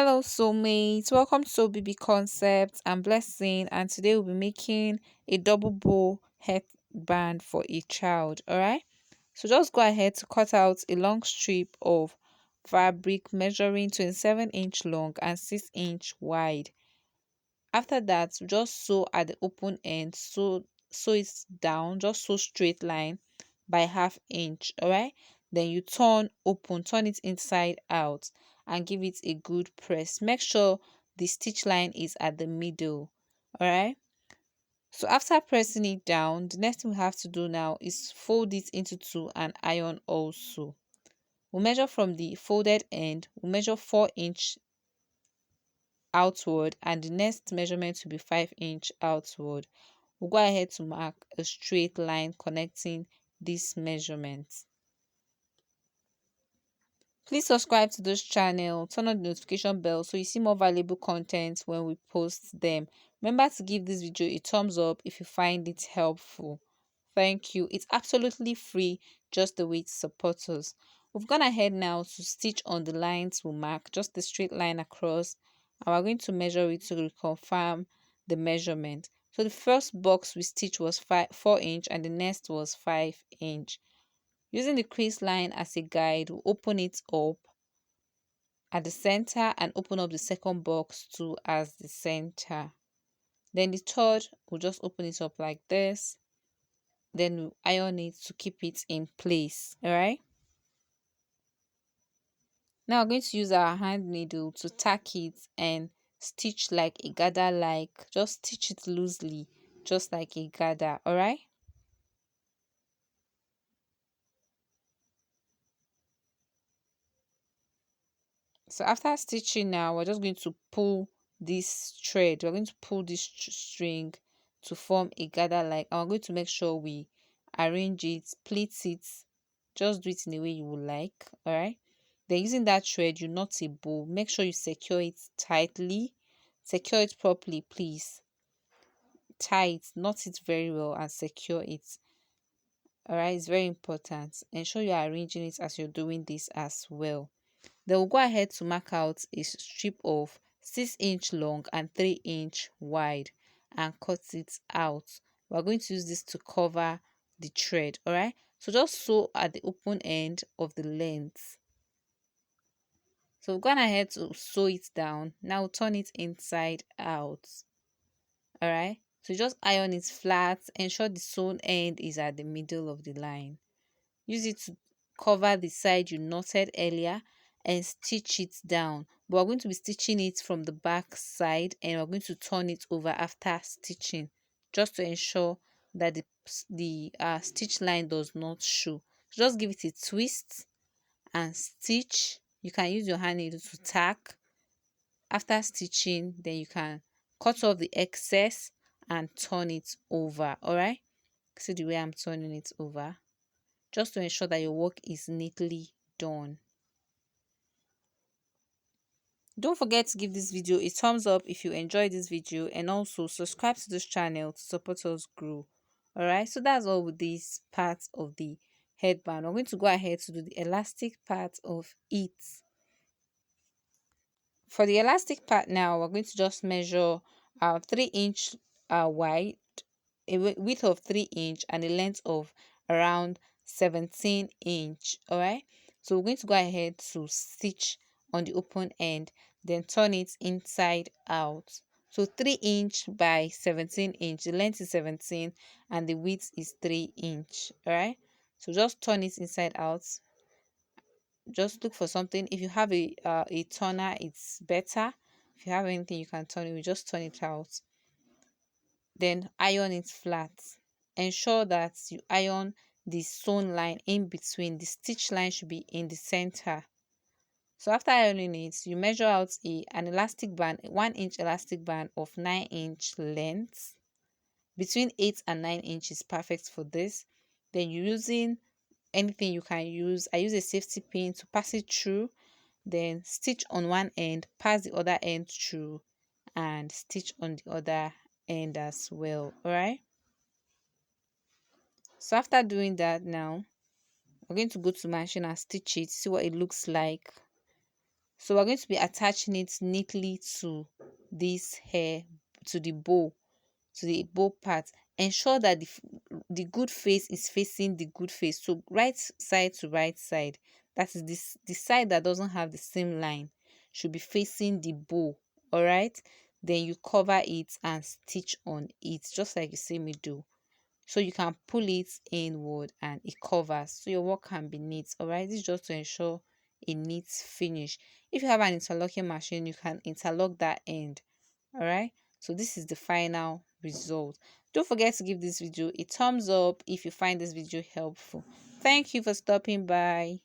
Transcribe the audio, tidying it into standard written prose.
Hello, soulmates. Welcome to Soul BB Concepts. I'm Blessing, and today we'll be making a double bow headband for a child. All right, so just go ahead to cut out a long strip of fabric measuring 27-inch long and 6-inch wide. After that, just sew at the open end, sew it down, just sew straight line by half inch. All right, then you turn it inside out and give it a good press. Make sure the stitch line is at the middle. All right, so after pressing it down, the next thing we have to do now is fold it into two and iron also. We'll measure from the folded end, we'll measure 4-inch outward, and the next measurement will be 5-inch outward. We'll go ahead to mark a straight line connecting these measurements. Please subscribe to this channel, turn on the notification bell so you see more valuable content when we post them. Remember to give this video a thumbs up if you find it helpful. Thank you. It's absolutely free, just the way to support us. We've gone ahead now to stitch on the lines we mark, just a straight line across, and we're going to measure it to reconfirm the measurement. So the first box we stitched was 4-inch and the next was 5-inch. Using the crease line as a guide, we'll open it up at the center and open up the second box too as the center. Then the third, we'll just open it up like this. Then we'll iron it to keep it in place. Alright. Now we're going to use our hand needle to tack it and stitch like a gather, like just stitch it loosely, just like a gather. Alright. So after stitching now, we're just going to pull this thread. We're going to pull this string to form a gather like, and we're going to make sure we arrange it, pleat it, just do it in the way you would like. All right, then using that thread, you knot a bow. Make sure you secure it tightly, secure it properly, please. Tie it, knot it very well, and secure it. All right, it's very important. Ensure you are arranging it as you're doing this as well. Then we'll go ahead to mark out a strip of 6-inch long and 3-inch wide and cut it out. We're going to use this to cover the thread. All right, so just sew at the open end of the length. So we've gone ahead to sew it down. Now we'll turn it inside out. All right, so just iron it flat. Ensure the sewn end is at the middle of the line. Use it to cover the side you knotted earlier and stitch it down. But we're going to be stitching it from the back side and we're going to turn it over after stitching, just to ensure that the stitch line does not show. So just give it a twist and stitch. You can use your hand needle to tack. After stitching, then you can cut off the excess and turn it over. All right, see the way I'm turning it over, just to ensure that your work is neatly done. Don't forget to give this video a thumbs up if you enjoyed this video, and also subscribe to this channel to support us grow. Alright, so that's all with this part of the headband. We're going to go ahead to do the elastic part of it. For the elastic part now, we're going to just measure 3-inch wide, a width of 3-inch, and a length of around 17-inch. All right, so we're going to go ahead to stitch on the open end, then turn it inside out. So 3-inch by 17-inch, the length is 17 and the width is 3-inch. All right, so just turn it inside out. Just look for something. If you have a turner, it's better. If you have anything you can turn it, you just turn it out. Then iron it flat. Ensure that you iron the sewn line in between. The stitch line should be in the center. So after ironing it, you measure out an elastic band, 1-inch elastic band of 9-inch length. Between 8 and 9 inches is perfect for this. Then you're using anything you can use. I use a safety pin to pass it through, then stitch on one end, pass the other end through, and stitch on the other end as well. All right, so after doing that, now we're going to go to machine and stitch it, see what it looks like. So we're going to be attaching it neatly to this hair, to the bow, to the bow part. Ensure that the good face is facing the good face. So right side to right side. That is this, the side that doesn't have the same line should be facing the bow. All right. Then you cover it and stitch on it just like you see me do. So you can pull it inward and it covers, so your work can be neat. All right, this is just to ensure a neat finish. If you have an interlocking machine, you can interlock that end. All right, so this is the final result. Don't forget to give this video a thumbs up if you find this video helpful. Thank you for stopping by.